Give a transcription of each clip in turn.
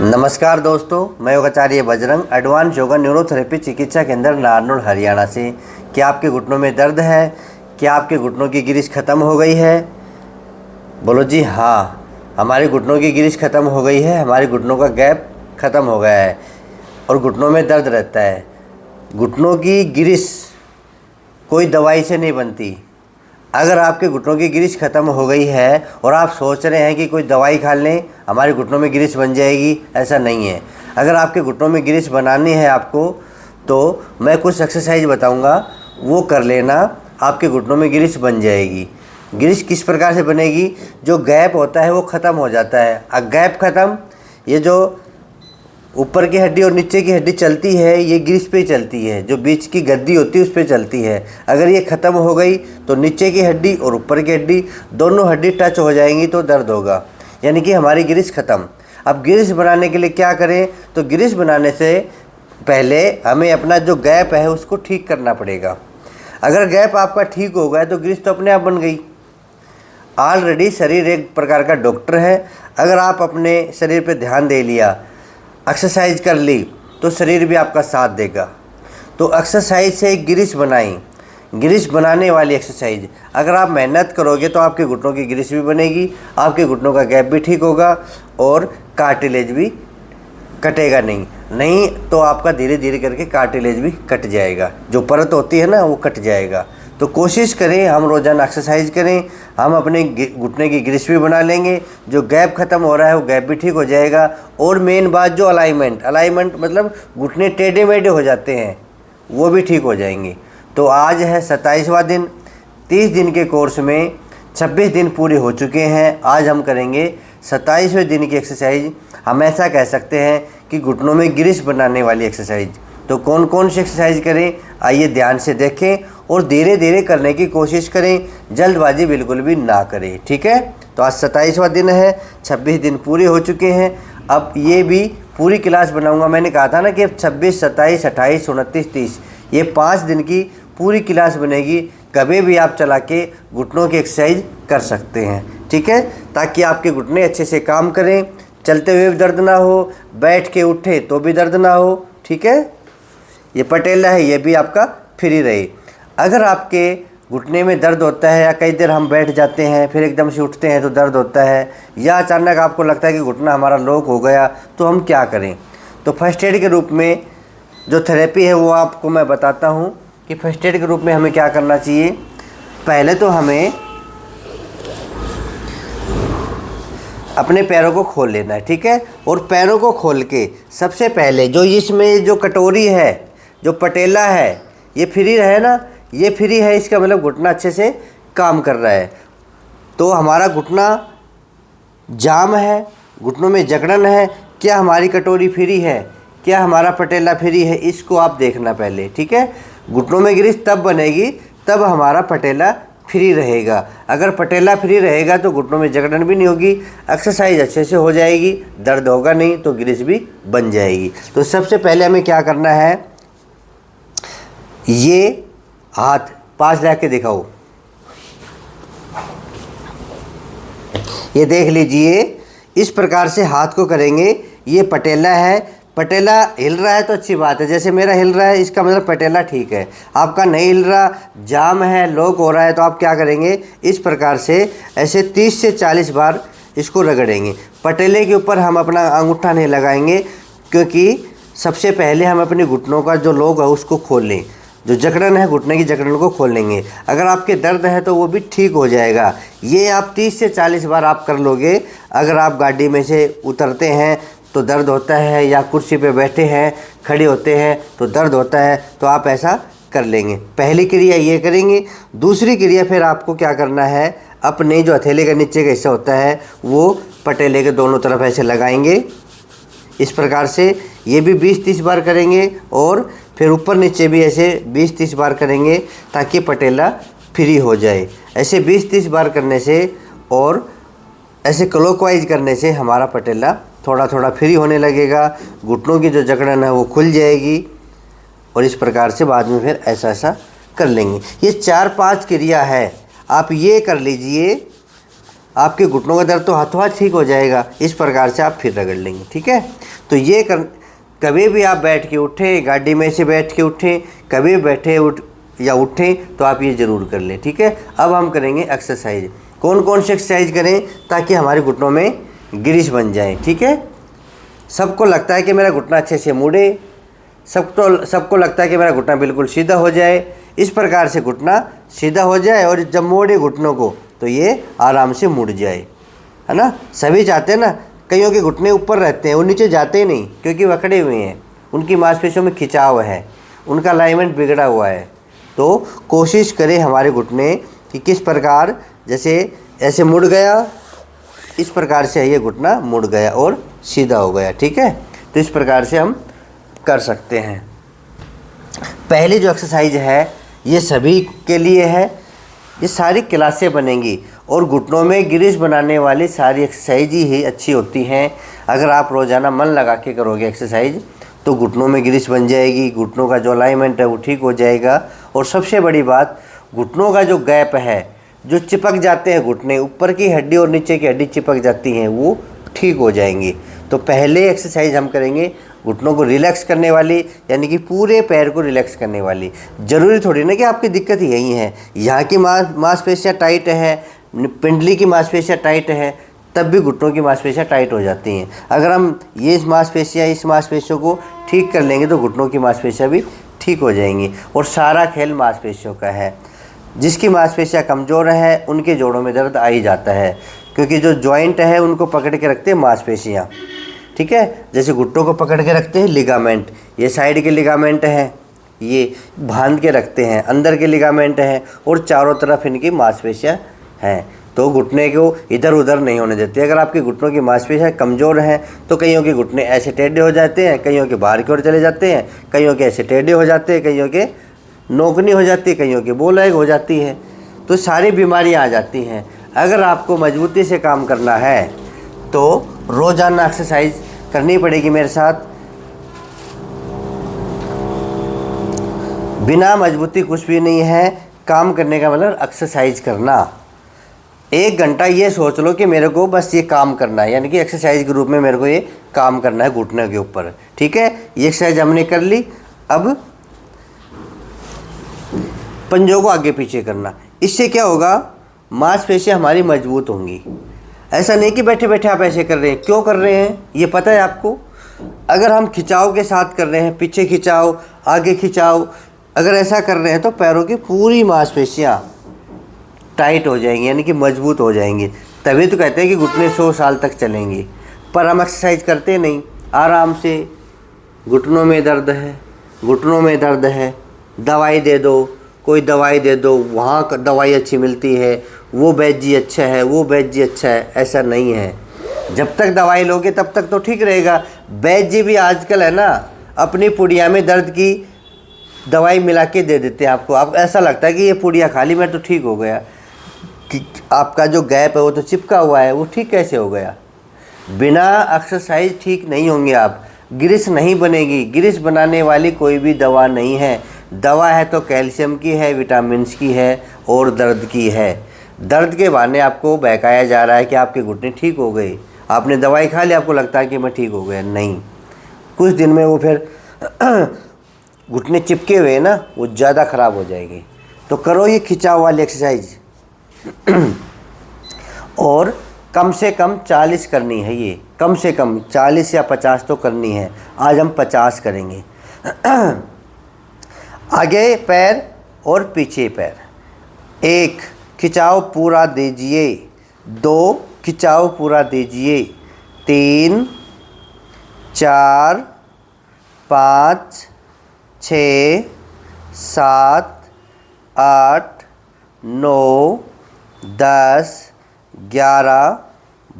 नमस्कार दोस्तों, मैं योगाचार्य बजरंग एडवांस योगा न्यूरोथेरेपी चिकित्सा केंद्र नारनौल हरियाणा से। क्या आपके घुटनों में दर्द है? क्या आपके घुटनों की गिरिश ख़त्म हो गई है? बोलो जी हाँ, हमारे घुटनों की गिरिश ख़त्म हो गई है, हमारे घुटनों का गैप ख़त्म हो गया है और घुटनों में दर्द रहता है। घुटनों की गिरिश कोई दवाई से नहीं बनती। अगर आपके घुटनों की गिरिश ख़त्म हो गई है और आप सोच रहे हैं कि कोई दवाई खा लें हमारे घुटनों में गिरिश बन जाएगी, ऐसा नहीं है। अगर आपके घुटनों में गिरिश बनानी है आपको, तो मैं कुछ एक्सरसाइज बताऊंगा, वो कर लेना, आपके घुटनों में गिरिश बन जाएगी। गिरिश किस प्रकार से बनेगी? जो गैप होता है वो ख़त्म हो जाता है। अब गैप ख़त्म, ये जो ऊपर की हड्डी और नीचे की हड्डी चलती है, ये गिरिश पे चलती है। जो बीच की गद्दी होती है उस पे चलती है। अगर ये ख़त्म हो गई तो नीचे की हड्डी और ऊपर की हड्डी दोनों हड्डी टच हो जाएंगी तो दर्द होगा, यानी कि हमारी गिरिश ख़त्म। अब गिरिश बनाने के लिए क्या करें? तो गिरिश बनाने से पहले हमें अपना जो गैप है उसको ठीक करना पड़ेगा। अगर गैप आपका ठीक हो गया तो गिरिश तो अपने आप बन गई। ऑलरेडी शरीर एक प्रकार का डॉक्टर है। अगर आप अपने शरीर पर ध्यान दे लिया, एक्सरसाइज कर ली, तो शरीर भी आपका साथ देगा। तो एक्सरसाइज से गिरिश बनाई, गिरिश बनाने वाली एक्सरसाइज अगर आप मेहनत करोगे तो आपके घुटनों की गिरिश भी बनेगी, आपके घुटनों का गैप भी ठीक होगा और कार्टिलेज भी कटेगा नहीं तो आपका धीरे धीरे करके कार्टिलेज भी कट जाएगा। जो परत होती है ना, वो कट जाएगा। तो कोशिश करें, हम रोज़ाना एक्सरसाइज करें, हम अपने घुटने की गिरिश भी बना लेंगे। जो गैप ख़त्म हो रहा है वो गैप भी ठीक हो जाएगा। और मेन बात, जो अलाइनमेंट मतलब घुटने टेढ़े मेढ़े हो जाते हैं, वो भी ठीक हो जाएंगे। तो आज है 27वां दिन। 30 दिन के कोर्स में 26 दिन पूरे हो चुके हैं। आज हम करेंगे 27वें दिन की एक्सरसाइज। हम ऐसा कह सकते हैं कि घुटनों में गिरिश बनाने वाली एक्सरसाइज। तो कौन कौन सी एक्सरसाइज करें, आइए ध्यान से देखें और धीरे धीरे करने की कोशिश करें, जल्दबाजी बिल्कुल भी ना करें, ठीक है। तो आज 27वां दिन है, 26 दिन पूरे हो चुके हैं। अब ये भी पूरी क्लास बनाऊंगा। मैंने कहा था ना कि 26, 27, 28, 29, 30 ये 5 दिन की पूरी क्लास बनेगी। कभी भी आप चला के घुटनों की एक्सरसाइज कर सकते हैं, ठीक है, ताकि आपके घुटने अच्छे से काम करें, चलते हुए भी दर्द ना हो, बैठ के उठे तो भी दर्द ना हो, ठीक है। ये पटेला है, ये भी आपका फ्री रहे। अगर आपके घुटने में दर्द होता है या कई देर हम बैठ जाते हैं फिर एकदम से उठते हैं तो दर्द होता है, या अचानक आपको लगता है कि घुटना हमारा लॉक हो गया, तो हम क्या करें? तो फर्स्ट एड के रूप में जो थेरेपी है वो आपको मैं बताता हूँ कि फर्स्ट एड के रूप में हमें क्या करना चाहिए। पहले तो हमें अपने पैरों को खोल लेना है, ठीक है। और पैरों को खोल के सबसे पहले जो इसमें जो कटोरी है, जो पटेला है, ये फ्री रहे ना, ये फ्री है, इसका मतलब घुटना अच्छे से काम कर रहा है। तो हमारा घुटना जाम है, घुटनों में जकड़न है, क्या हमारी कटोरी फ्री है, क्या हमारा पटेला फ्री है, इसको आप देखना पहले, ठीक है। घुटनों में गिरिश तब बनेगी तब हमारा पटेला फ्री रहेगा। अगर पटेला फ्री रहेगा तो घुटनों में जकड़न भी नहीं होगी, एक्सरसाइज अच्छे से हो जाएगी, दर्द होगा नहीं तो गिरिश भी बन जाएगी। तो सबसे पहले हमें क्या करना है, ये हाथ पास ला के दिखाओ, ये देख लीजिए, इस प्रकार से हाथ को करेंगे। ये पटेला है, पटेला हिल रहा है तो अच्छी बात है, जैसे मेरा हिल रहा है इसका मतलब पटेला ठीक है। आपका नहीं हिल रहा, जाम है, लॉक हो रहा है, तो आप क्या करेंगे, इस प्रकार से ऐसे 30 से 40 बार इसको रगड़ेंगे। पटेले के ऊपर हम अपना अंगूठा नहीं लगाएंगे, क्योंकि सबसे पहले हम अपने घुटनों का जो लॉक है उसको खोल लें, जो जकड़न है घुटने की जकड़न को खोल लेंगे। अगर आपके दर्द है तो वो भी ठीक हो जाएगा। ये आप 30 से 40 बार आप कर लोगे। अगर आप गाड़ी में से उतरते हैं तो दर्द होता है, या कुर्सी पे बैठे हैं, खड़े होते हैं तो दर्द होता है, तो आप ऐसा कर लेंगे। पहली क्रिया ये करेंगे। दूसरी क्रिया फिर आपको क्या करना है, अपने जो हथेली का नीचे का हिस्सा होता है वो पटेले के दोनों तरफ ऐसे लगाएंगे, इस प्रकार से। ये भी 20-30 बार करेंगे और फिर ऊपर नीचे भी ऐसे 20-30 बार करेंगे, ताकि पटेला फ्री हो जाए। ऐसे 20-30 बार करने से और ऐसे क्लॉकवाइज करने से हमारा पटेला थोड़ा थोड़ा फ्री होने लगेगा, घुटनों की जो जकड़न है वो खुल जाएगी। और इस प्रकार से बाद में फिर ऐसा ऐसा कर लेंगे। ये 4-5 क्रिया है, आप ये कर लीजिए। आपके घुटनों का दर्द तो हाथों हाथ ठीक हो जाएगा। इस प्रकार से आप फिर रगड़ लेंगे, ठीक है। तो ये कभी भी आप बैठ के उठें, गाड़ी में से बैठ के उठें, कभी बैठे उठें तो आप ये ज़रूर कर लें, ठीक है। अब हम करेंगे एक्सरसाइज। कौन कौन सी एक्सरसाइज करें ताकि हमारे घुटनों में ग्रीस बन जाए, ठीक है। सबको लगता है कि मेरा घुटना अच्छे से मुड़े, सबको लगता है कि मेरा घुटना बिल्कुल सीधा हो जाए। इस प्रकार से घुटना सीधा हो जाए और जब मोड़े घुटनों को तो ये आराम से मुड़ जाए, है ना। सभी चाहते हैं ना, कईयों के घुटने ऊपर रहते हैं, वो नीचे जाते ही नहीं क्योंकि वो अकड़े हुए हैं, उनकी मांसपेशियों में खिंचाव है, उनका अलाइनमेंट बिगड़ा हुआ है। तो कोशिश करें हमारे घुटने कि किस प्रकार, जैसे ऐसे मुड़ गया, इस प्रकार से ये घुटना मुड़ गया और सीधा हो गया, ठीक है। तो इस प्रकार से हम कर सकते हैं। पहली जो एक्सरसाइज है ये सभी के लिए है, ये सारी क्लासें बनेंगी और घुटनों में ग्रीस बनाने वाली सारी एक्सरसाइज ही अच्छी होती हैं। अगर आप रोज़ाना मन लगा के करोगे एक्सरसाइज तो घुटनों में ग्रीस बन जाएगी, घुटनों का जो अलाइनमेंट है वो ठीक हो जाएगा। और सबसे बड़ी बात, घुटनों का जो गैप है, जो चिपक जाते हैं घुटने, ऊपर की हड्डी और नीचे की हड्डी चिपक जाती हैं, वो ठीक हो जाएंगी। तो पहले एक्सरसाइज हम करेंगे घुटनों को रिलैक्स करने वाली, यानी कि पूरे पैर को रिलैक्स करने वाली। ज़रूरी थोड़ी ना कि आपकी दिक्कत यही है, यहाँ की मांसपेशियाँ टाइट है, पिंडली की मांसपेशियाँ टाइट है, तब भी घुटनों की मांसपेशियाँ टाइट हो जाती हैं। अगर हम ये इस मांसपेशियों को ठीक कर लेंगे तो घुटनों की मांसपेशियाँ भी ठीक हो जाएंगी। और सारा खेल मांसपेशियों का है। जिसकी मांसपेशियाँ कमज़ोर है उनके जोड़ों में दर्द आ ही जाता है, क्योंकि जो जॉइंट है उनको पकड़ के रखते हैं मांसपेशियाँ, ठीक है। जैसे घुटनों को पकड़ के रखते हैं लिगामेंट, ये साइड के लिगामेंट हैं, ये बांध के रखते हैं, अंदर के लिगामेंट हैं और चारों तरफ इनकी मांसपेशियाँ हैं, तो घुटने को इधर उधर नहीं होने देते। अगर आपके घुटनों की मांसपेशियाँ कमज़ोर हैं तो कईयों के घुटने ऐसे टेढ़े हो जाते हैं, कईयों के बाहर की ओर चले जाते हैं, कईयों के ऐसे टेढ़े हो जाते हैं, कईयों के नोकनी हो जाती है, कईयों के बोलैग हो जाती है। तो सारी बीमारियाँ आ जाती हैं। अगर आपको मजबूती से काम करना है तो रोज़ाना एक्सरसाइज करनी पड़ेगी मेरे साथ। बिना मजबूती कुछ भी नहीं है। काम करने का मतलब एक्सरसाइज करना। 1 घंटा ये सोच लो कि मेरे को बस ये काम करना है, यानी कि एक्सरसाइज के रूप में मेरे को ये काम करना है घुटने के ऊपर, ठीक है। ये एक्सरसाइज हमने कर ली। अब पंजों को आगे पीछे करना। इससे क्या होगा, मांसपेशियाँ हमारी मजबूत होंगी। ऐसा नहीं कि बैठे बैठे आप ऐसे कर रहे हैं। क्यों कर रहे हैं ये पता है आपको? अगर हम खिंचाव के साथ कर रहे हैं, पीछे खिंचाव, आगे खिंचाव, अगर ऐसा कर रहे हैं तो पैरों की पूरी मांसपेशियाँ टाइट हो जाएंगी, यानी कि मजबूत हो जाएंगी। तभी तो कहते हैं कि घुटने 100 साल तक चलेंगे। पर हम एक्सरसाइज करते नहीं, आराम से घुटनों में दर्द है, घुटनों में दर्द है, दवाई दे दो, कोई दवाई दे दो, वहाँ दवाई अच्छी मिलती है, वो वैद्य जी अच्छा है, वो वैद्य जी अच्छा है। ऐसा नहीं है। जब तक दवाई लोगे तब तक तो ठीक रहेगा। वैद्य जी भी आजकल है ना, अपनी पुड़िया में दर्द की दवाई मिला के दे देते हैं आपको। आप ऐसा लगता है कि ये पुड़िया खा ली मैं तो ठीक हो गया, कि आपका जो गैप है वो तो चिपका हुआ है, वो ठीक कैसे हो गया? बिना एक्सरसाइज ठीक नहीं होंगे आप, ग्रीस नहीं बनेगी। ग्रीस बनाने वाली कोई भी दवा नहीं है। दवा है तो कैल्शियम की है, विटामिन की है और दर्द की है। दर्द के बहाने आपको बहकाया जा रहा है कि आपके घुटने ठीक हो गए, आपने दवाई खा ली, आपको लगता है कि मैं ठीक हो गया। नहीं, कुछ दिन में वो फिर घुटने चिपके हुए ना, वो ज़्यादा ख़राब हो जाएंगे। तो करो ये खिंचाव वाली एक्सरसाइज और कम से कम 40 करनी है। ये कम से कम 40 या 50 तो करनी है। आज हम 50 करेंगे। आगे पैर और पीछे पैर। 1 खिंचाव पूरा दीजिए, 2 खिंचाव पूरा दीजिए, 3 4 5 6 7 8 9 10 11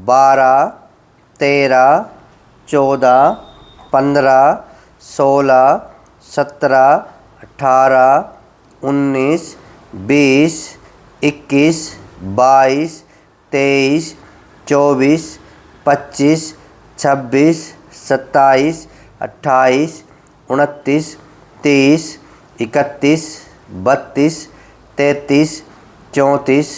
12 13 14 15 16 17 18 19 20 21 22 23 24 25 26 27 28 29 30 31 32 33 34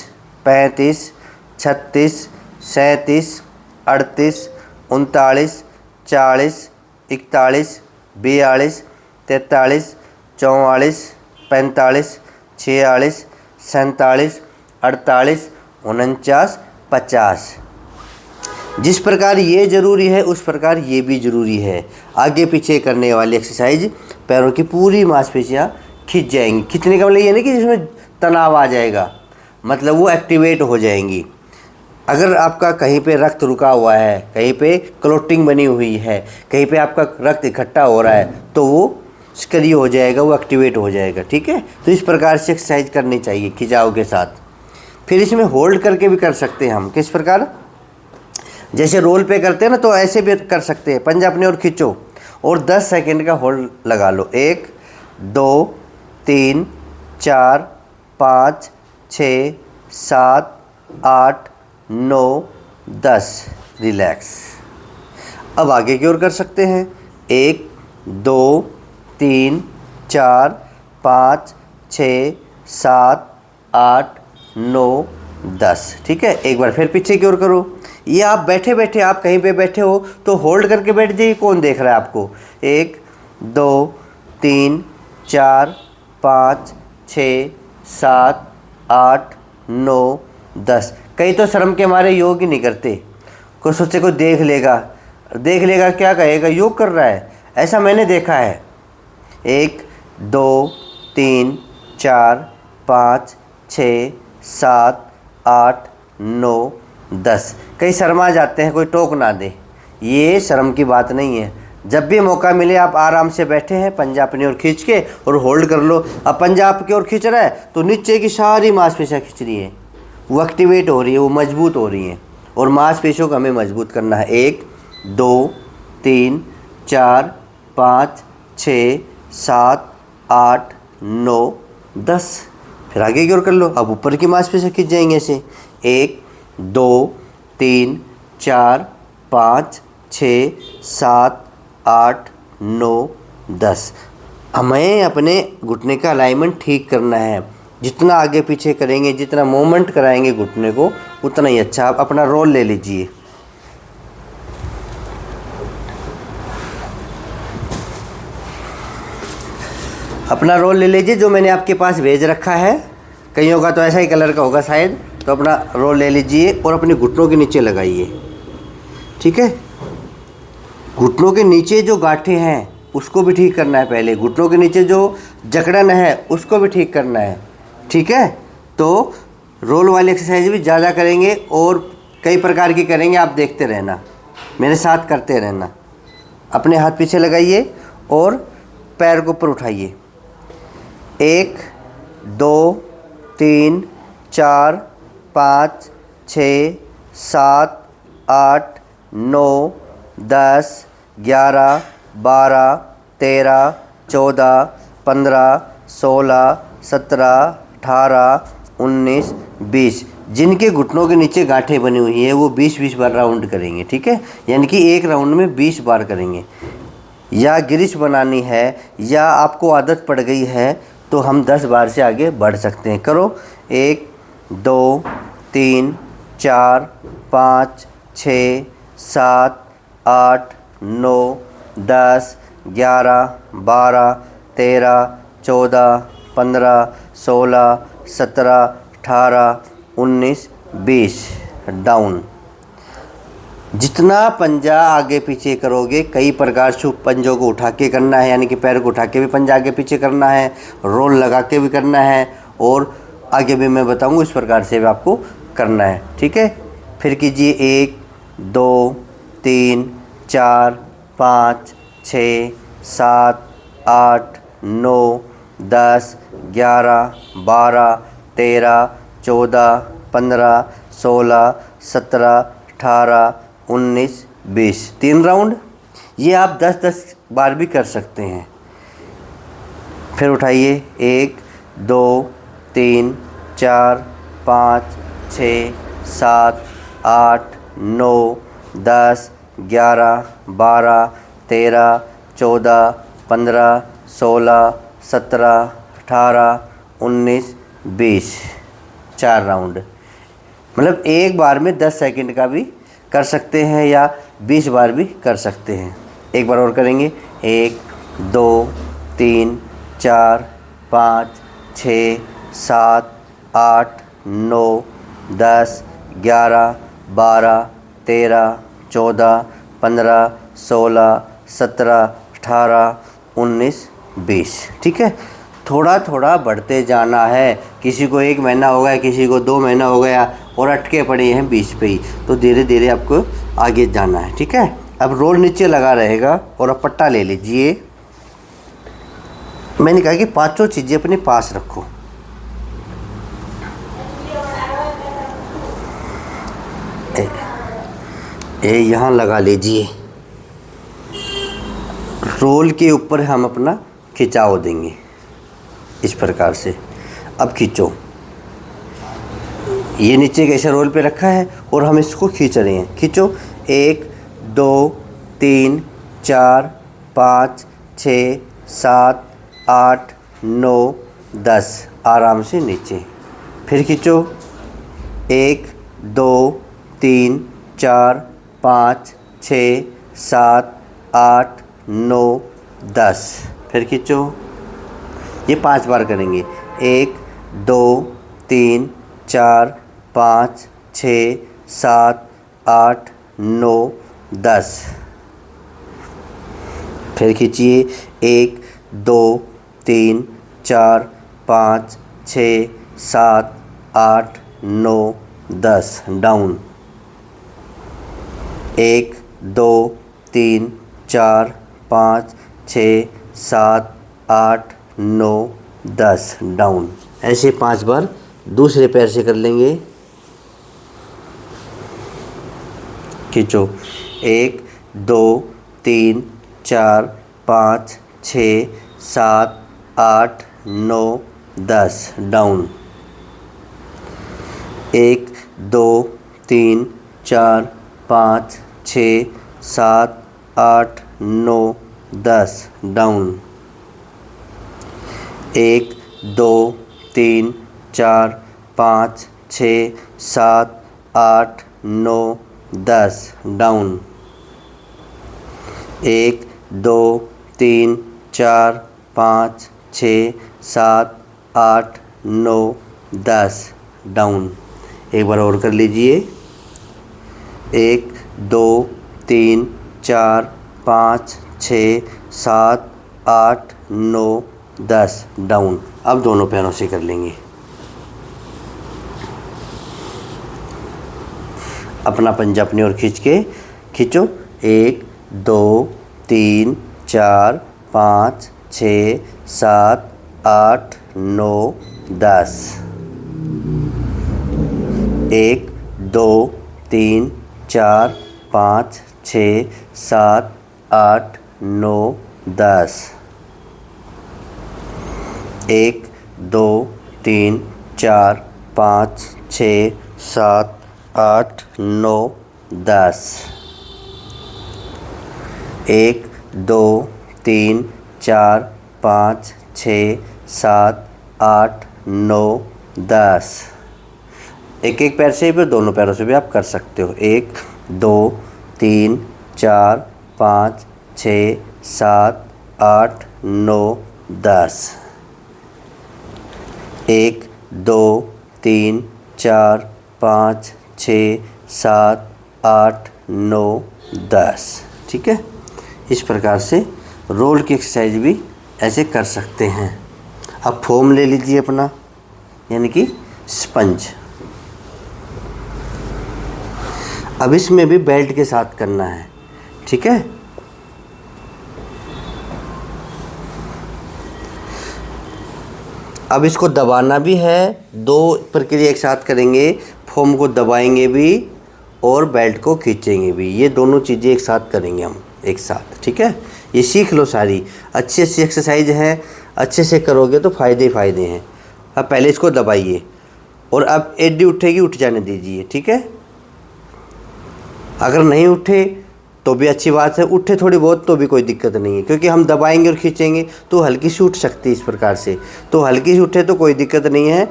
35 36, 37, 38, 39, 40, 41, 42, 43, 44, 45, 46, 47, 48, 49, 50। जिस प्रकार ये ज़रूरी है उस प्रकार ये भी ज़रूरी है। आगे पीछे करने वाली एक्सरसाइज पैरों की पूरी मांसपेशियाँ खिंच जाएंगी। खिंचने का मतलब ये नहीं कि जिसमें तनाव आ जाएगा, मतलब वो एक्टिवेट हो जाएंगी। अगर आपका कहीं पे रक्त रुका हुआ है, कहीं पे क्लोटिंग बनी हुई है, कहीं पे आपका रक्त इकट्ठा हो रहा है, तो वो सक्रिय हो जाएगा, वो एक्टिवेट हो जाएगा। ठीक है, तो इस प्रकार से एक्सरसाइज करनी चाहिए खिंचाव के साथ। फिर इसमें होल्ड करके भी कर सकते हैं हम। किस प्रकार? जैसे रोल पे करते हैं ना, तो ऐसे भी कर सकते हैं। पंजा अपनी ओर खींचो और 10 सेकंड का होल्ड लगा लो। 1, 2, 3, 4, 5, 6, 7, 8, 9, 10। रिलैक्स। अब आगे की ओर कर सकते हैं। 1, 2, 3, 4, 5, 6, 7, 8, 9, 10। ठीक है, एक बार फिर पीछे की ओर करो। ये आप बैठे बैठे, आप कहीं पे बैठे हो तो होल्ड करके बैठ जाइए, कौन देख रहा है आपको। 1, 2, 3, 4, 5, 6, 7, 8, 9, 10। कई तो शर्म के मारे योग ही नहीं करते। कोई सोचे कोई देख लेगा क्या कहेगा, योग कर रहा है, ऐसा मैंने देखा है। 1, 2, 3, 4, 5, 6, 7, 8, 9, 10। कई शर्मा जाते हैं, कोई टोक ना दे। ये शर्म की बात नहीं है। जब भी मौका मिले आप आराम से बैठे हैं, पंजा अपनी ओर खींच के और होल्ड कर लो। अब पंजा आपकी ओर खींच रहा है तो नीचे की सारी मांसपेशियाँ खींच रही है, वो एक्टिवेट हो रही है, वो मजबूत हो रही हैं। और मांसपेशियों को हमें मजबूत करना है। 1, 2, 3, 4, 5, 6, 7, 8, 9, 10। फिर आगे की ओर कर लो। अब ऊपर की मांसपेशियाँ खींच जाएंगे ऐसे। 1, 2, 3, 4, 5, 6, 7, 8, 9, 10। हमें अपने घुटने का अलाइनमेंट ठीक करना है। जितना आगे पीछे करेंगे, जितना मूवमेंट कराएंगे घुटने को, उतना ही अच्छा। आप अपना रोल ले लीजिए। अपना रोल ले लीजिए जो मैंने आपके पास भेज रखा है। कईयों का तो ऐसा ही कलर का होगा शायद। तो अपना रोल ले लीजिए और अपने घुटनों के नीचे लगाइए। ठीक है, घुटनों के नीचे जो गांठें हैं उसको भी ठीक करना है पहले। घुटनों के नीचे जो जकड़न है उसको भी ठीक करना है। ठीक है, तो रोल वाली एक्सरसाइज भी ज़्यादा करेंगे और कई प्रकार की करेंगे। आप देखते रहना, मेरे साथ करते रहना। अपने हाथ पीछे लगाइए और पैर को ऊपर उठाइए। 1, 2, 3, 4, 5, 6, 7, 8, 9, 10, 11, 12, 13, 14, 15, 16, 17, 18, 19, 20। जिनके घुटनों के नीचे गांठें बनी हुई है वो 20-20 बार राउंड करेंगे। ठीक है, यानी कि एक राउंड में 20 बार करेंगे। या गिरिश बनानी है या आपको आदत पड़ गई है तो हम 10 बार से आगे बढ़ सकते हैं। करो। 1, 2, 3, 4, 5, 6, 7, 8, 9, 10, 11, 12, 13, 14, 15, 16, 17, 18, 19, 20। डाउन। जितना पंजा आगे पीछे करोगे, कई प्रकार से पंजों को उठा के करना है, यानी कि पैर को उठा के भी पंजा आगे पीछे करना है, रोल लगा के भी करना है, और आगे भी मैं बताऊंगा इस प्रकार से भी आपको करना है। ठीक है, फिर कीजिए। 1, 2, 3, 4, 5, 6, 7, 8, 9, 10, 11, 12, 13, 14, 15, 16, 17, 18, 19, 20। 3 राउंड। ये आप 10-10 बार भी कर सकते हैं। फिर उठाइए। 1, 2, 3, 4, 5, 6, 7, 8, 9, 10, 11, 12, 13, 14, 15, 16, 17, 18, 19, 20। 4 राउंड। मतलब एक बार में 10 सेकंड का भी कर सकते हैं या 20 बार भी कर सकते हैं। एक बार और करेंगे। 1 2 3 4 5 6 7 8 9 10 11 12 13 14 15 16 17 18 19 20। ठीक है, थोड़ा थोड़ा बढ़ते जाना है। किसी को 1 महीना हो गया, किसी को 2 महीना हो गया और अटके पड़े हैं 20 पे ही, तो धीरे धीरे आपको आगे जाना है। ठीक है, अब रोल नीचे लगा रहेगा और अब पट्टा ले लीजिए। मैंने कहा कि पांचों चीज़ें अपने पास रखो। ये यहाँ लगा लीजिए। रोल के ऊपर हम अपना खिंचाव देंगे इस प्रकार से। अब खींचो, ये नीचे कैसे रोल पे रखा है और हम इसको खींच रहे हैं। खींचो। 1 2 3 4 5 6 7 8 9 10। आराम से नीचे। फिर खींचो। 1 2 3 4 5 6 7 8 9 10। फिर खींचो। ये 5 बार करेंगे। 1 2 3 4 5 6 7 8 9 10। फिर खींचिए। 1 2 3 4 5 6 7 8 9 10। डाउन। 1 2 3 4 5 6 7 8 9 10। डाउन। ऐसे 5 बार दूसरे पैर से कर लेंगे। खींचो। 1 2 3 4 5 6 7 8 9 10। डाउन। 1 2 3 4 5 6 7 8 9 10। डाउन। 1 2 3 4 5 6 7 8 9 10। डाउन। 1 2 3 4 5 6 7 8 9 10। डाउन। एक बार और कर लीजिए। 1 2 3 4 5 6 7 8 9 10। डाउन। अब दोनों पैरों से कर लेंगे। अपना पंजा अपनी ओर खींच के खींचो। 1 2 3 4 5 6 7 8 9 10। 1 2 3 4 5 6 7 8 9 10। 1 2 3 4 5 6 7 8 9 10। 1 2 3 4 5 6 7 8 9 10। एक एक पैर से भी, दोनों पैरों से भी आप कर सकते हो। 1 2 3 4 5 6 7 8 9 10। 1 2 3 4 5 6 7 8 9 10। ठीक है, इस प्रकार से रोल की एक्सरसाइज भी ऐसे कर सकते हैं। अब फोम ले लीजिए अपना, यानी कि स्पंज। अब इसमें भी बेल्ट के साथ करना है। ठीक है, अब इसको दबाना भी है। 2 प्रक्रिया एक साथ करेंगे। फोम को दबाएंगे भी और बेल्ट को खींचेंगे भी। ये दोनों चीज़ें एक साथ करेंगे हम एक साथ। ठीक है, ये सीख लो सारी। अच्छी अच्छी एक्सरसाइज है, अच्छे से करोगे तो फ़ायदे ही फ़ायदे हैं। अब पहले इसको दबाइए और अब एडी उठेगी, उठ जाने दीजिए। ठीक है, अगर नहीं उठे तो भी अच्छी बात है, उठे थोड़ी बहुत तो भी कोई दिक्कत नहीं है, क्योंकि हम दबाएंगे और खींचेंगे तो हल्की सी उठ सकती है इस प्रकार से। तो हल्की सी उठे तो कोई दिक्कत नहीं है,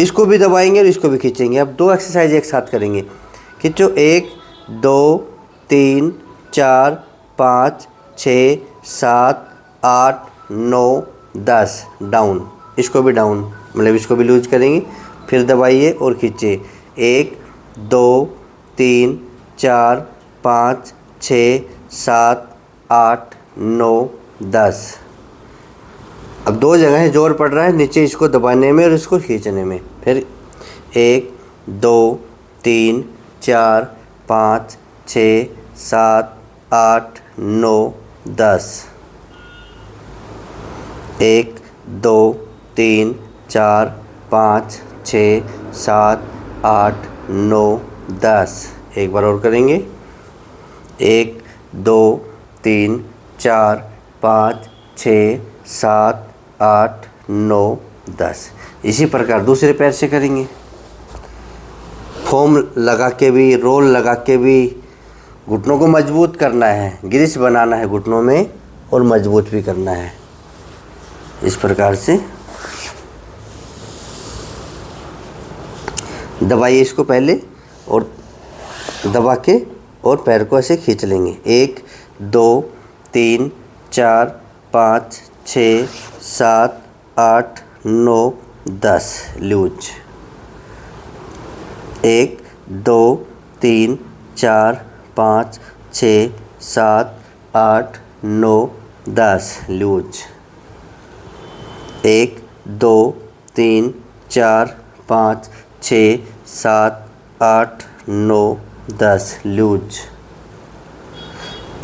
इसको भी दबाएंगे और इसको भी खींचेंगे। अब 2 एक्सरसाइज एक साथ करेंगे। खींचो, 1 2 3 4 5 6 7 8 9 10, डाउन। इसको भी डाउन, मतलब इसको भी लूज करेंगे। फिर दबाइए और खींचिए, 1 2 3 4 5 6 7 8 9 10। अब 2 जगह जोर पड़ रहा है, नीचे इसको दबाने में और इसको खींचने में। फिर 1 2 3 4 5 6 7 8 9 10। 1 2 3 4 5 6 7 8 9 10। एक बार और करेंगे, 1 2 3 4 5 6 7 8 9 10। इसी प्रकार दूसरे पैर से करेंगे। फोम लगा के भी, रोल लगा के भी घुटनों को मजबूत करना है, ग्रिस बनाना है घुटनों में और मजबूत भी करना है। इस प्रकार से दबाइए इसको पहले और दबा के और पैर को ऐसे खींच लेंगे। 1 2 3 4 5 6 7 8 9 10, लूज। 1 2 3 4 5 6 7 8 9 10, लूज। 1 2 3 4 5 6 7 8 9 10, लूज।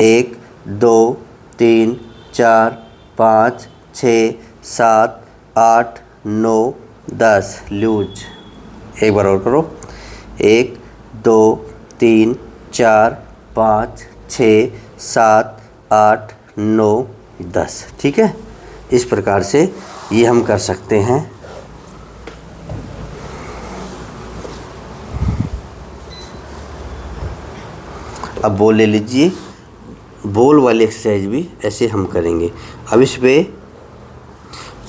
1 2 3 4 5 6 7 8 9 10, लूज। एक बार और करो, 1 2 3 4 5 6 7 8 9 10। ठीक है, इस प्रकार से ये हम कर सकते हैं। अब बॉल ले लीजिए, बॉल वाली एक्सरसाइज भी ऐसे हम करेंगे। अब इस पे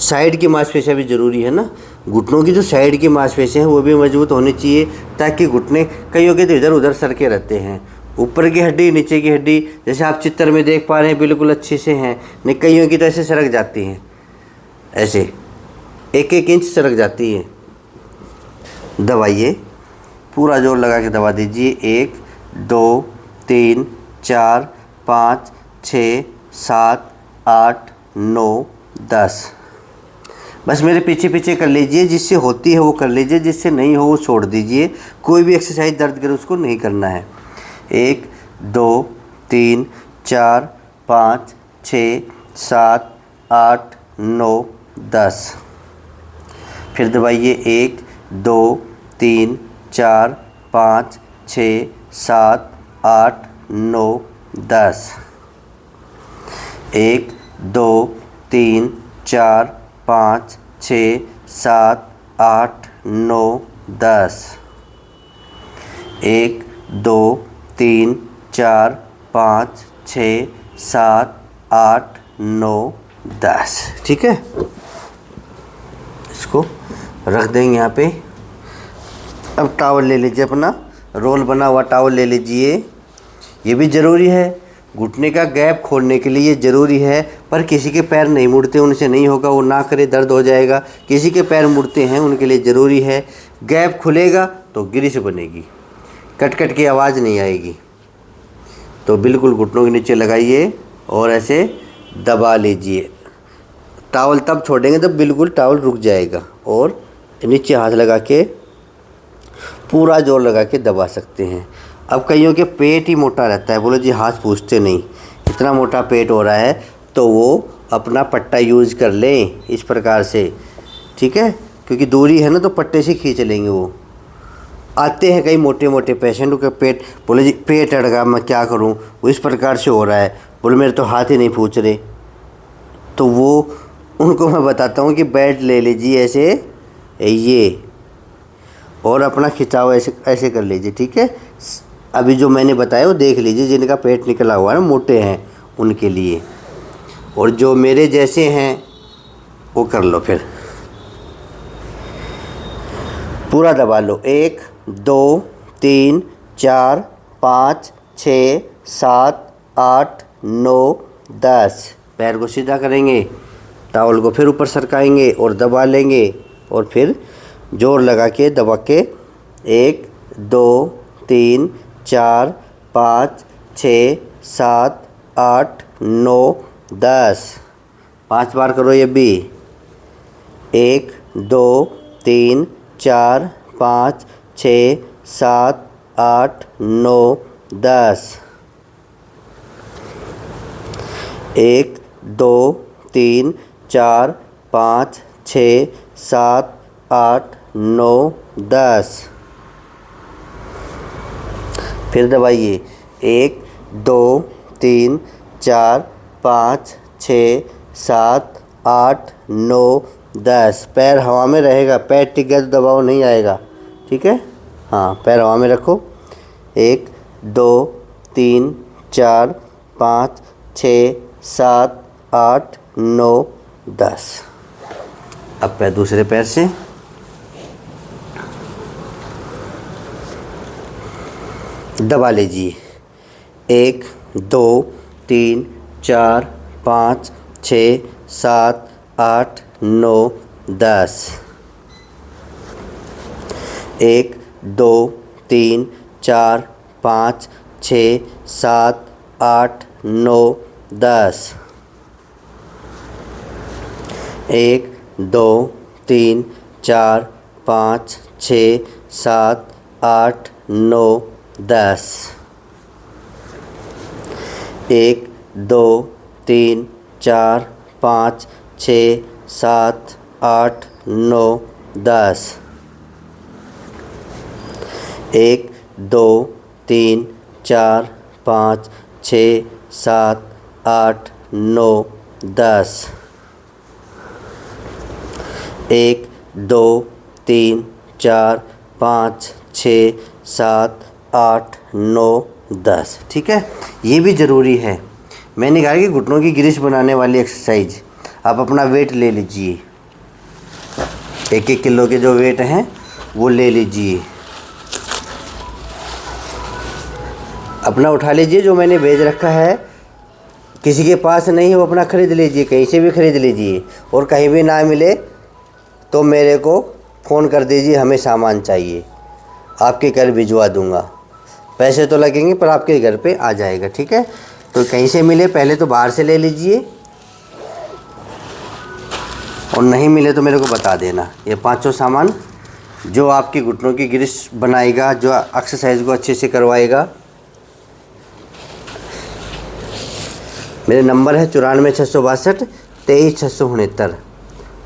साइड की मांसपेशियाँ भी ज़रूरी है ना, घुटनों की जो साइड की मांसपेशियाँ हैं वो भी मजबूत होनी चाहिए, ताकि घुटने कईयों के तो इधर उधर सरके रहते हैं। ऊपर की हड्डी, नीचे की हड्डी, जैसे आप चित्र में देख पा रहे हैं बिल्कुल अच्छे से हैं, नहीं कईयों की तो ऐसे सरक जाती हैं, ऐसे 1-1 इंच सरक जाती है। दबाइए, पूरा जोर लगा के दबा दीजिए। 1 2 3 4 5 6 7 8 9 10। बस मेरे पीछे पीछे कर लीजिए, जिससे होती है वो कर लीजिए, जिससे नहीं हो वो छोड़ दीजिए। कोई भी एक्सरसाइज दर्द करे उसको नहीं करना है। 1 2 3 4 5 6 7 8 9 10। फिर दबाइए, 1 2 3 4 5 6 7 8 9 10। 1 2 3 4 5 6 7 8 9 10। 1 2 3 4 5 6 7 8 9 10। ठीक है, इसको रख देंगे यहाँ पे। अब टॉवल ले लीजिए, अपना रोल बना हुआ टॉवल ले लीजिए। ये भी ज़रूरी है, घुटने का गैप खोलने के लिए ज़रूरी है। पर किसी के पैर नहीं मुड़ते, उनसे नहीं होगा, वो ना करे दर्द हो जाएगा। किसी के पैर मुड़ते हैं, उनके लिए ज़रूरी है। गैप खुलेगा तो ग्रिस बनेगी, कट कट की आवाज़ नहीं आएगी। तो बिल्कुल घुटनों के नीचे लगाइए और ऐसे दबा लीजिए। टॉवल तब छोड़ेंगे जब बिल्कुल टॉवल रुक जाएगा, और नीचे हाथ लगा के पूरा जोर लगा के दबा सकते हैं। अब कईयों के पेट ही मोटा रहता है, बोलो जी हाथ पूछते नहीं, इतना मोटा पेट हो रहा है तो वो अपना पट्टा यूज़ कर लें इस प्रकार से। ठीक है, क्योंकि दूरी है ना तो पट्टे से खींच लेंगे। वो आते हैं कई मोटे मोटे पेशेंटों के पेट, बोले जी पेट अड़गा, मैं क्या करूं, वो इस प्रकार से हो रहा है, बोले मेरे तो हाथ ही नहीं पूछ रहे। तो वो उनको मैं बताता हूं कि बेल्ट ले लीजिए ऐसे, ये, और अपना खिंचाव ऐसे ऐसे कर लीजिए। ठीक है, अभी जो मैंने बताया वो देख लीजिए, जिनका पेट निकला हुआ है ना, मोटे हैं उनके लिए, और जो मेरे जैसे हैं वो कर लो। फिर पूरा दबा लो। 1 2 3 4 5 6 7 8 9 10। पैर को सीधा करेंगे, टॉवल को फिर ऊपर सरकाएंगे और दबा लेंगे और फिर जोर लगा के दबा के 1 2 3 4 5 6 7 8 9 10। 5 बार करो ये भी। 1 2 3 4 5 6 7 8 9 10। 1 2 3 4 5 6 7 8 9 10। फिर दबाइए। 1 2 3 4 5 6 7 8 9 10। पैर हवा में रहेगा, पैर टिक गया तो दबाव नहीं आएगा, ठीक है। हाँ, पैर हवा में रखो। 1 2 3 4 5 6 7 8 9 10। अब पैर दूसरे पैर से दबा लीजिए। 1 2 3 4 5 6 7 8 9 10। 1 2 3 4 5 6 7 8 9 10। 1 2 3 4 5 6 7 8 9 10। 1 2 3 4 5 6 7 8 9 10। 1 2 3 4 5 6 7 8 9 10। 1 2 3 4 5 6 7 8 9 10। ठीक है, ये भी ज़रूरी है। मैंने कहा कि घुटनों की ग्रिस बनाने वाली एक्सरसाइज। आप अपना वेट ले लीजिए, 1-1 किलो के जो वेट हैं वो ले लीजिए, अपना उठा लीजिए। जो मैंने भेज रखा है, किसी के पास नहीं है वो अपना ख़रीद लीजिए, कहीं से भी ख़रीद लीजिए। और कहीं भी ना मिले तो मेरे को फ़ोन कर दीजिए, हमें सामान चाहिए, आपके घर भिजवा दूंगा। पैसे तो लगेंगे पर आपके घर पे आ जाएगा, ठीक है। तो कहीं से मिले पहले तो बाहर से ले लीजिए, और नहीं मिले तो मेरे को बता देना। ये 500 सामान जो आपकी घुटनों की ग्रिस बनाएगा, जो एक्सरसाइज को अच्छे से करवाएगा। मेरे नंबर है 94 662 23 669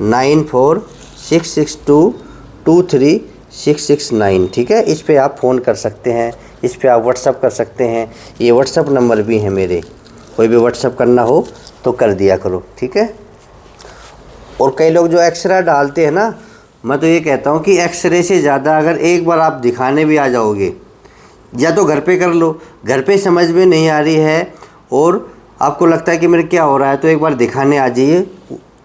9466223669। ठीक है, इस पे आप फ़ोन कर सकते हैं, इस पे आप व्हाट्सअप कर सकते हैं। ये व्हाट्सअप नंबर भी है मेरे, कोई भी व्हाट्सअप करना हो तो कर दिया करो, ठीक है। और कई लोग जो एक्सरे डालते हैं ना, मैं तो ये कहता हूँ कि एक्सरे से ज़्यादा अगर एक बार आप दिखाने भी आ जाओगे, या तो घर पे कर लो, घर पे समझ में नहीं आ रही है और आपको लगता है कि मेरे क्या हो रहा है, तो एक बार दिखाने आ जाइए,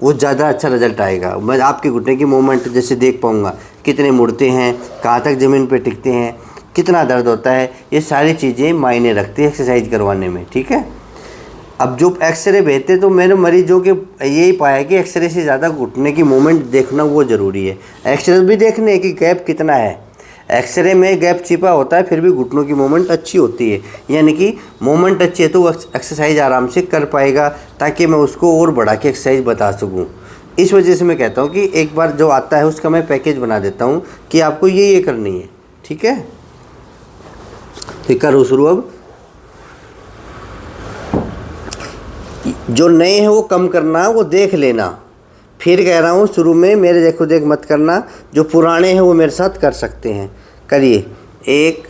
वो ज़्यादा अच्छा रिजल्ट आएगा। मैं आपके घुटने की मूवमेंट जैसे देख पाऊँगा, कितने मुड़ते हैं, कहाँ तक ज़मीन पे टिकते हैं, कितना दर्द होता है, ये सारी चीज़ें मायने रखती है एक्सरसाइज करवाने में, ठीक है। अब जो एक्सरे भेजते तो मैंने मरीजों के यही पाया कि एक्सरे से ज़्यादा घुटने की मूवमेंट देखना वो ज़रूरी है। एक्सरे भी देखने कि गैप कितना है, एक्सरे में गैप छिपा होता है, फिर भी घुटनों की मूवमेंट अच्छी होती है, यानी कि मूवमेंट अच्छी है तो वो एक्सरसाइज आराम से कर पाएगा, ताकि मैं उसको और बढ़ा के एक्सरसाइज बता सकूँ। इस वजह से मैं कहता हूँ कि एक बार जो आता है उसका मैं पैकेज बना देता हूँ कि आपको ये करनी है, ठीक है। तो करो शुरू। अब जो नए हैं वो कम करना, वो देख लेना। फिर कह रहा हूँ शुरू में मेरे देखो देख मत करना, जो पुराने हैं वो मेरे साथ कर सकते हैं। करिए 1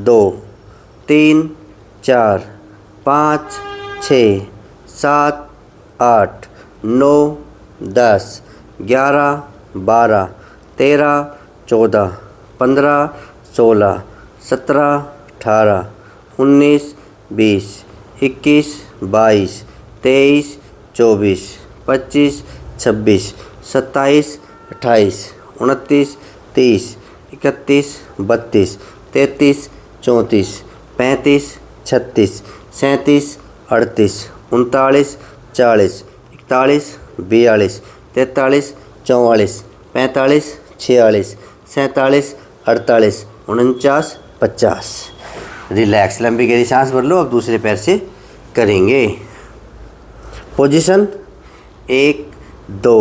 2 3 4 5 6 7 8 9 10 11 12 13 14 15 16 17 18 19 20 21 22 23 24 25 26 27 28 29 30 31, 32, 33, 34, 35, 36, 37, 38, 39, 40, 41, 42, 43, 44, 45, 46, 47, 48, 49, 50। रिलैक्स, लंबी गहरी सांस भर लो। अब दूसरे पैर से करेंगे। पोजीशन 1, 2,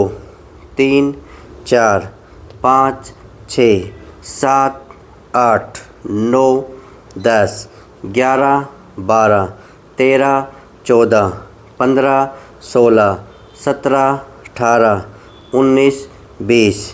3, 4, 5, 6, 7, 8, 9, 10, 11, 12, 13, 14, 15, 16, 17, 18, 19, 20,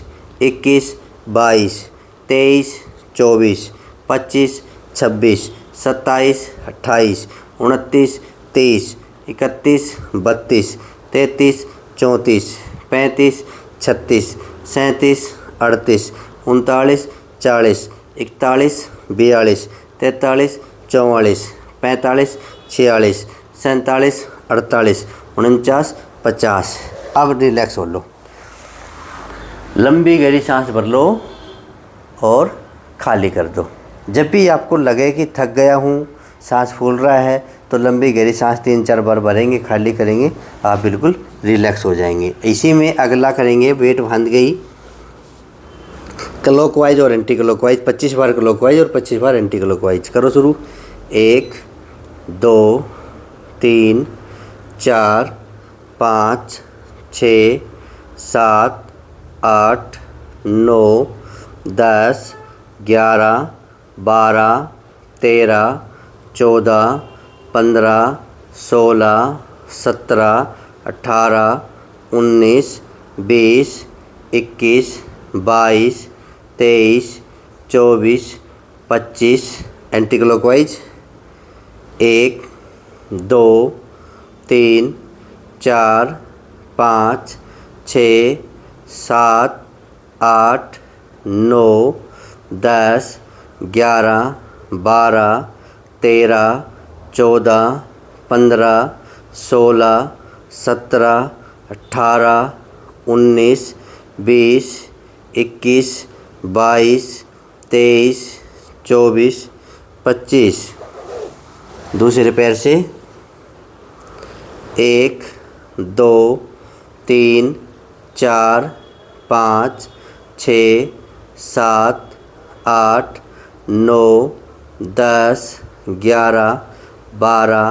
21, 22, 23, 24, 25, 26, 27, 28, 29, 30, 31, 32, 33, 34, 35, 36, 37, 38, 39, 40, 41, 42, 43, 44, 45, 46, 47, 48, 49, 50। अब रिलैक्स हो लो। लंबी गहरी सांस भर लो और खाली कर दो। जब भी आपको लगे कि थक गया हूँ, सांस फूल रहा है, तो लंबी गहरी सांस 3-4 बार भरेंगे, खाली करेंगे, आप बिल्कुल रिलैक्स हो जाएंगे। इसी में अगला करेंगे, वेट बांध गई, क्लॉकवाइज और एंटी क्लॉकवाइज, 25 बार क्लॉकवाइज और 25 बार एंटी क्लॉकवाइज। करो शुरू। 1, 2, 3, 4, 5, 6, 7, 8, 9, 10, 11, 12, 13, 14, 15, 16, 17, 18, 19, 20, 21, 22, 23, 24, 25। Anti clockwise 1, 2, 3, 4, 5, 6, 7, 8, 9, 10, 11, 12, 13, 14, 15, 16, 17, 18, 19, 20, 21, 22, 23, 24, 25। दूसरे पैर से 1, 2, 3, 4, 5, 6, 7, 8, 9, 10, 11, 12,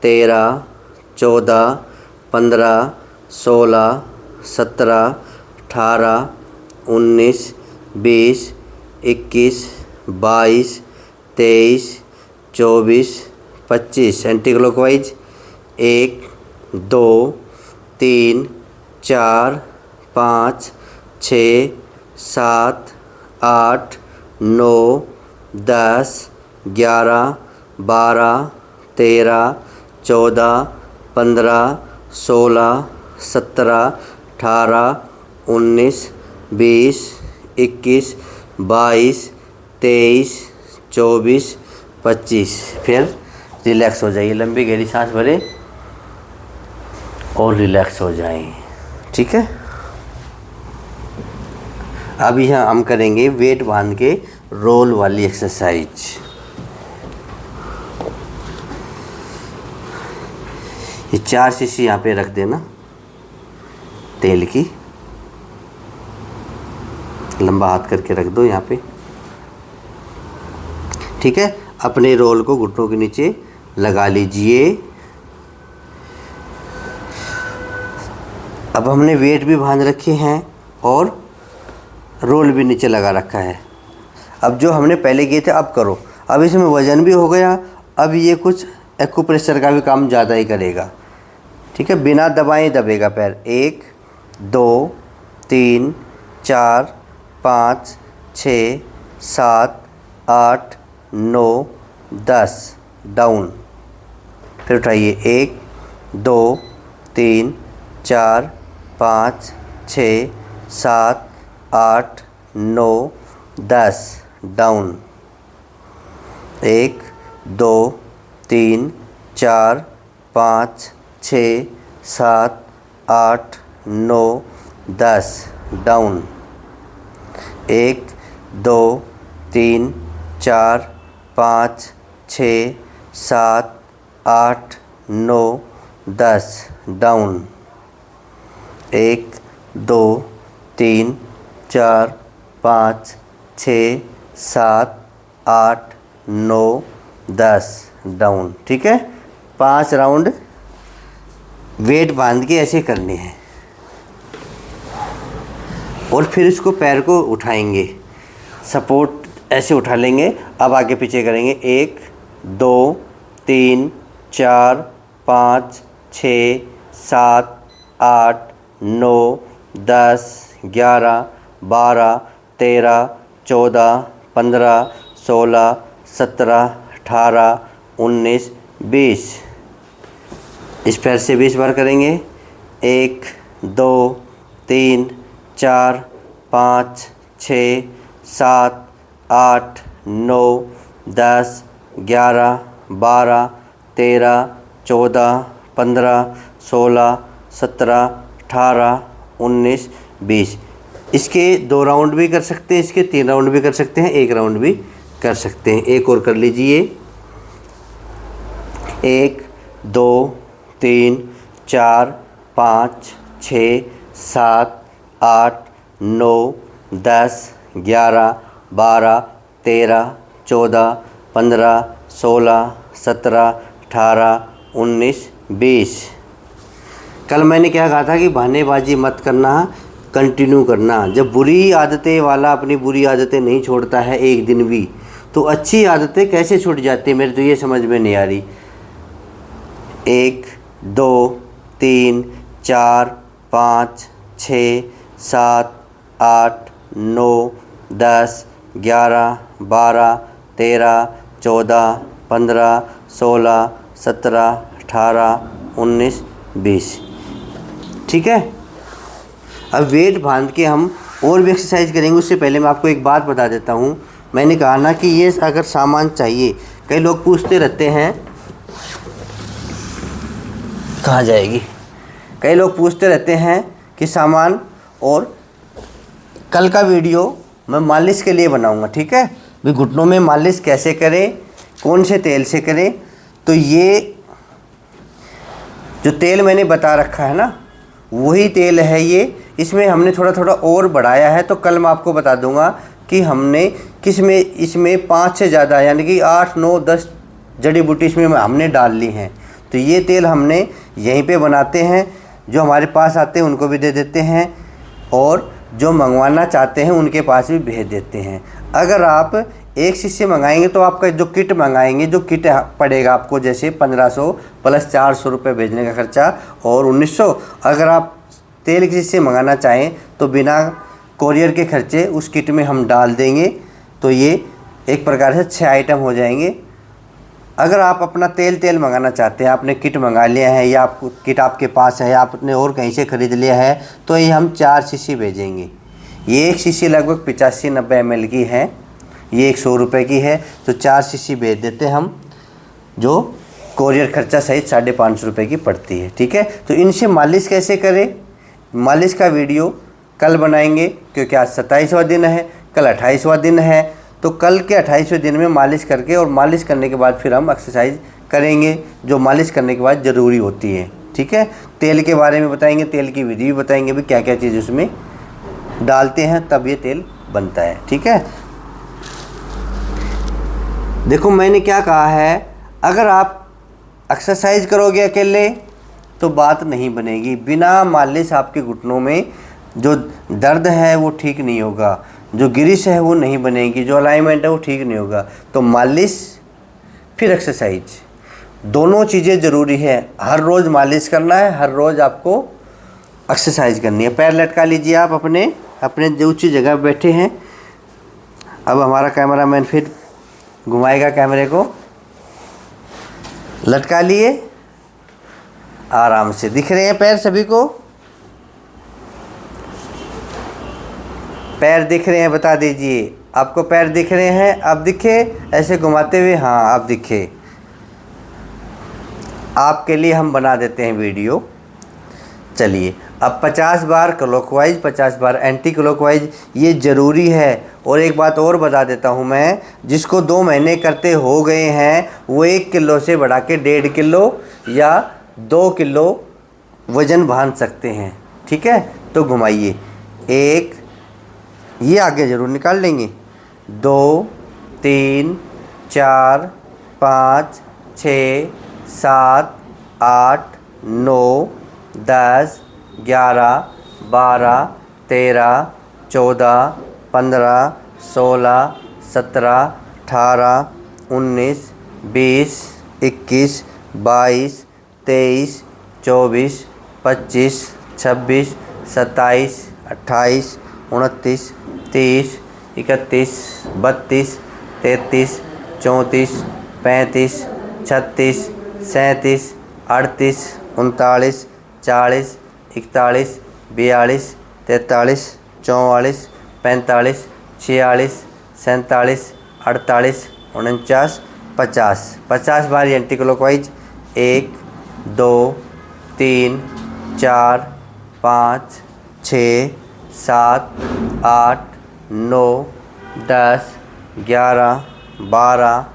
13, 14, 15, 16, 17, 18, 19, 20, 21, 22, 23, 24, 25। Anti clockwise 1, 2, 3, 4, 5, 6, 7, 8, 9, 10, 11, 12, 13, 14, 15, 16, 17, 18, 19, 20, 21, 22, 23, 24, 25। फिर रिलैक्स हो जाइए। लंबी गहरी सांस भरें और रिलैक्स हो जाएं। ठीक है। अब यहाँ हम करेंगे वेट बांध के रोल वाली एक्सरसाइज। ये 4 शीशी यहाँ पे रख देना तेल की, लंबा हाथ करके रख दो यहाँ पे। ठीक है। अपने रोल को घुटनों के नीचे लगा लीजिए। अब हमने वेट भी बांध रखे हैं और रोल भी नीचे लगा रखा है। अब जो हमने पहले किए थे अब करो। अब इसमें वज़न भी हो गया। अब ये कुछ एक्यूप्रेशर का भी काम ज़्यादा ही करेगा। ठीक है। बिना दबाए दबेगा पैर। 1, 2, 3, 4, 5, 6, 7, 8, 9, 10। डाउन। फिर उठाइए। 1, 2, 3, 4, 5, 6, 7, 8, 9, 10। डाउन। 1, 2, 3, 4, 5, 6, 7, 8, 9, 10। डाउन। 1, 2 3 4 5 6 7 8 9 10 डाउन। 1 2 3 4 5 6 7 8 9 10 डाउन। ठीक है, 5 राउंड वेट बांध के ऐसे करने हैं और फिर इसको पैर को उठाएंगे, सपोर्ट ऐसे उठा लेंगे। अब आगे पीछे करेंगे 1 2 3 4 5 6 7 8 9 10 11 12 13 14 15 16 17 18 19 20। इस पैर से 20 बार करेंगे। 1 2 3 4 5 6 7 8 9 10 11 12 13 14 15 16 17 18 19 20। इसके 2 राउंड भी कर सकते हैं, इसके 3 राउंड भी कर सकते हैं, 1 राउंड भी कर सकते हैं। एक और कर लीजिए। 1 2 3 4 5 6 7 8 9 10 11 12 13 14 15 16 17 18 19 20। कल मैंने क्या कहा था कि बहानेबाजी मत करना, कंटिन्यू करना। जब बुरी आदतें वाला अपनी बुरी आदतें नहीं छोड़ता है एक दिन भी, तो अच्छी आदतें कैसे छूट जाती है, मेरे तो ये समझ में नहीं आ रही। 1 2 3 4 5 6 7 8 9 10 11 12 13 14 15 16 17 18 19 20। ठीक है, अब वेट बांध के हम और भी एक्सरसाइज करेंगे। उससे पहले मैं आपको एक बात बता देता हूँ। मैंने कहा ना कि ये अगर सामान चाहिए, कई लोग पूछते रहते हैं कहाँ जाएगी, कई लोग पूछते रहते हैं कि सामान। और कल का वीडियो मैं मालिश के लिए बनाऊंगा। ठीक है, भी घुटनों में मालिश कैसे करें, कौन से तेल से करें। तो ये जो तेल मैंने बता रखा है ना, वही तेल है ये। इसमें हमने थोड़ा थोड़ा और बढ़ाया है, तो कल मैं आपको बता दूंगा कि हमने किसमें इसमें 5 से ज़्यादा यानी कि 8 9 10 जड़ी बूटी इसमें हमने डाल ली हैं। तो ये तेल हमने यहीं पे बनाते हैं, जो हमारे पास आते हैं उनको भी दे देते हैं, और जो मंगवाना चाहते हैं उनके पास भी भेज देते हैं। अगर आप एक शीशी मंगाएंगे तो आपका जो किट मंगाएंगे, जो किट पड़ेगा आपको, जैसे 1500 प्लस 400 रुपये भेजने का खर्चा और 1900। अगर आप तेल की शीशी मंगाना चाहें तो बिना कोरियर के खर्चे उस किट में हम डाल देंगे। तो ये एक प्रकार से 6 आइटम हो जाएंगे। अगर आप अपना तेल मंगाना चाहते हैं, आपने किट मंगा लिया है या आपको किट आपके पास है या आपने और कहीं से ख़रीद लिया है, तो ये हम 4 शीशी भेजेंगे। ये एक शीशी लगभग 85-90 ml की है, ये 100 रुपये की है। तो 4 शीशी भेज देते हैं हम, जो कोरियर खर्चा सहित 550 रुपये की पड़ती है। ठीक है, तो इनसे मालिश कैसे करें, मालिश का वीडियो कल बनाएंगे, क्योंकि आज 27वां दिन है, कल 28वां दिन है। तो कल के 28वें दिन में मालिश करके और मालिश करने के बाद फिर हम एक्सरसाइज करेंगे, जो मालिश करने के बाद ज़रूरी होती है। ठीक है, तेल के बारे में बताएंगे, तेल की विधि भी बताएंगे, भी क्या क्या चीज़ उसमें डालते हैं तब ये तेल बनता है। ठीक है, देखो मैंने क्या कहा है, अगर आप एक्सरसाइज करोगे अकेले तो बात नहीं बनेगी। बिना मालिश आपके घुटनों में जो दर्द है वो ठीक नहीं होगा, जो गिरिश है वो नहीं बनेगी, जो अलाइनमेंट है वो ठीक नहीं होगा। तो मालिश फिर एक्सरसाइज, दोनों चीज़ें ज़रूरी है। हर रोज़ मालिश करना है, हर रोज़ आपको एक्सरसाइज करनी है। पैर लटका लीजिए आप अपने जो ऊँची जगह बैठे हैं। अब हमारा कैमरामैन फिर घुमाएगा कैमरे को। लटका लिए, आराम से। दिख रहे हैं पैर सभी को? पैर दिख रहे हैं, बता दीजिए। आपको पैर दिख रहे हैं? अब दिखे ऐसे घुमाते हुए? हाँ, अब दिखे। आपके लिए हम बना देते हैं वीडियो। चलिए अब 50 बार क्लॉकवाइज 50 बार एंटी क्लॉकवाइज, ये ज़रूरी है। और एक बात और बता देता हूँ मैं, जिसको 2 महीने करते हो गए हैं वो 1 किलो से बढ़ा के 1.5 किलो या 2 किलो वज़न बांध सकते हैं। ठीक है, तो घुमाइए। 1, ये आगे ज़रूर निकाल लेंगे, 2 3 4 5 6 7 8 9 10 11 12 13 14 15 16 17 18 19 20 21 22 23 24 25 26 27 28 29 30 31 32 33 34 35 36 37 38 39 40 41 42 43 44 45 46 47 48 49 50। 50 बार एंटी क्लॉकवाइज। 1 2 3 4 5 6 7 8 9 10 11 12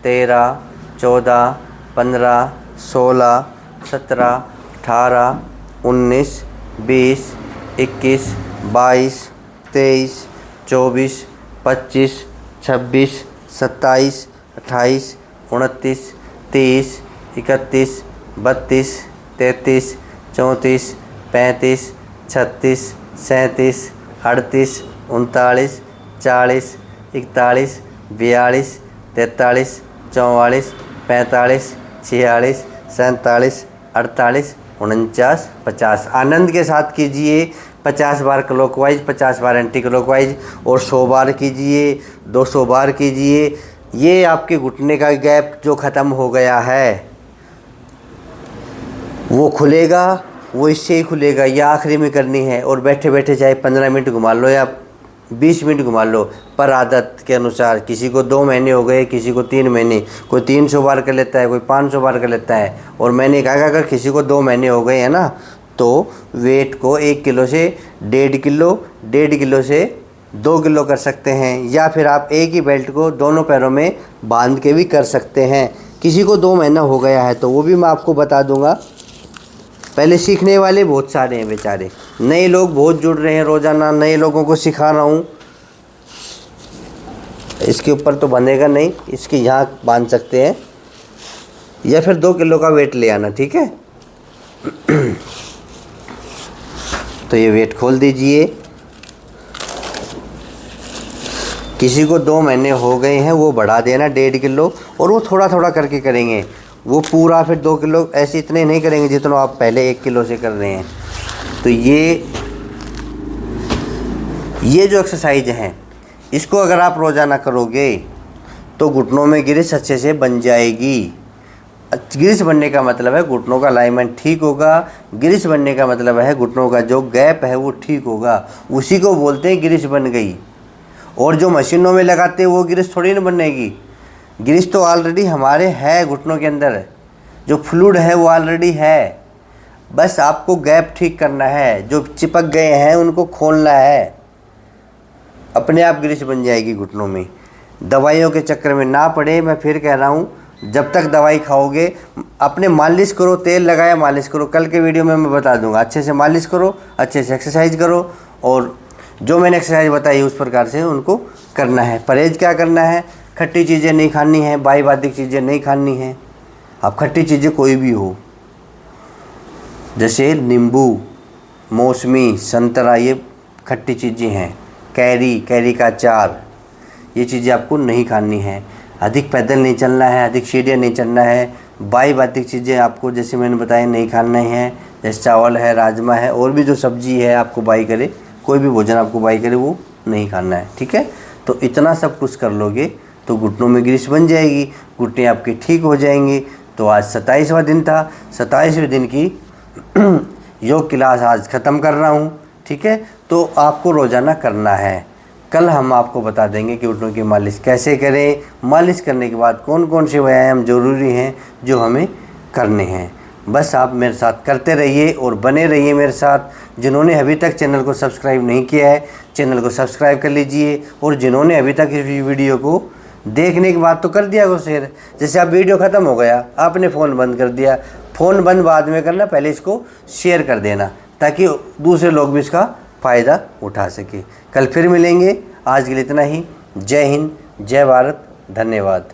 13 14 15 16 17 18 19 20 21 22 23 24 25 26 27 28 29 30 31 32 33 34 35 36 37 38 39 40 41 42 43 44 45 46 47 48 49 50। आनंद के साथ कीजिए 50 बार क्लॉकवाइज 50 बार एंटी क्लॉकवाइज और 100 बार कीजिए, 200 बार कीजिए। ये आपके घुटने का गैप जो ख़त्म हो गया है वो खुलेगा, वो इससे ही खुलेगा। ये आखिरी में करनी है और बैठे बैठे चाहे 15 मिनट घुमा लो या 20 मिनट घुमा लो, पर आदत के अनुसार। किसी को 2 महीने हो गए, किसी को 3 महीने, कोई 300 बार कर लेता है, कोई 500 बार कर लेता है। और मैंने कहा अगर किसी को 2 महीने हो गए हैं ना, तो वेट को 1 किलो से 1.5 किलो, 1.5 किलो से 2 किलो कर सकते हैं। या फिर आप एक ही बेल्ट को दोनों पैरों में बांध के भी कर सकते हैं। किसी को 2 महीना हो गया है तो वो भी मैं आपको बता दूंगा। पहले सीखने वाले बहुत सारे हैं बेचारे, नए लोग बहुत जुड़ रहे हैं, रोज़ाना नए लोगों को सिखा रहा हूँ। इसके ऊपर तो बंधेगा नहीं, इसके यहाँ बांध सकते हैं या फिर 2 किलो का वेट ले आना। ठीक है, तो ये वेट खोल दीजिए। किसी को 2 महीने हो गए हैं वो बढ़ा देना 1.5 किलो, और वो थोड़ा थोड़ा करके करेंगे। वो पूरा फिर 2 किलो ऐसे इतने नहीं करेंगे जितना आप पहले 1 किलो से कर रहे हैं। तो ये जो एक्सरसाइज हैं इसको अगर आप रोज़ाना करोगे तो घुटनों में ग्रिस अच्छे से बन जाएगी। ग्रिस बनने का मतलब है घुटनों का अलाइनमेंट ठीक होगा। ग्रिस बनने का मतलब है घुटनों का जो गैप है वो ठीक होगा। उसी को बोलते हैं ग्रिस बन गई। और जो मशीनों में लगाते हैं वो ग्रिस थोड़ी ना बनेगी। ग्रिस तो ऑलरेडी हमारे है घुटनों के अंदर, जो फ्लूइड है वो ऑलरेडी है। बस आपको गैप ठीक करना है, जो चिपक गए हैं उनको खोलना है, अपने आप ग्रिस बन जाएगी घुटनों में। दवाइयों के चक्कर में ना पड़े। मैं फिर कह रहा हूँ, जब तक दवाई खाओगे अपने मालिश करो, तेल लगाया मालिश करो। कल के वीडियो में मैं बता दूंगा, अच्छे से मालिश करो, अच्छे से एक्सरसाइज करो, और जो मैंने एक्सरसाइज बताई उस प्रकार से उनको करना है। परहेज क्या करना है, खट्टी चीज़ें नहीं खानी है, बाईवादिक चीज़ें नहीं खानी है। अब खट्टी चीज़ें कोई भी हो, जैसे नींबू, मौसमी, संतरा, ये खट्टी चीज़ें हैं। कैरी का अचार, ये चीज़ें आपको नहीं खानी है। अधिक पैदल नहीं चलना है, अधिक सीढ़ियाँ नहीं चलना है। बाईवादिक चीज़ें आपको जैसे मैंने बताया नहीं खाना है, जैसे चावल है, राजमा है, और भी जो सब्जी है आपको बाई करे, कोई भी भोजन आपको बाई करे वो नहीं खाना है। ठीक है, तो इतना सब कुछ कर लोगे तो घुटनों में ग्रिस बन जाएगी, घुटने आपके ठीक हो जाएंगे। तो आज 27वां दिन था, 27वें दिन की योग क्लास आज ख़त्म कर रहा हूँ। ठीक है, तो आपको रोज़ाना करना है। कल हम आपको बता देंगे कि घुटनों की मालिश कैसे करें, मालिश करने के बाद कौन कौन से व्यायाम ज़रूरी हैं जो हमें करने हैं। बस आप मेरे साथ करते रहिए और बने रहिए मेरे साथ। जिन्होंने अभी तक चैनल को सब्सक्राइब नहीं किया है, चैनल को सब्सक्राइब कर लीजिए। और जिन्होंने अभी तक इस वीडियो को देखने के बाद तो कर दिया वो शेयर। जैसे आप वीडियो ख़त्म हो गया, आपने फ़ोन बंद कर दिया, फ़ोन बंद बाद में करना, पहले इसको शेयर कर देना ताकि दूसरे लोग भी इसका फ़ायदा उठा सके। कल फिर मिलेंगे, आज के लिए इतना ही। जय हिंद, जय भारत, धन्यवाद।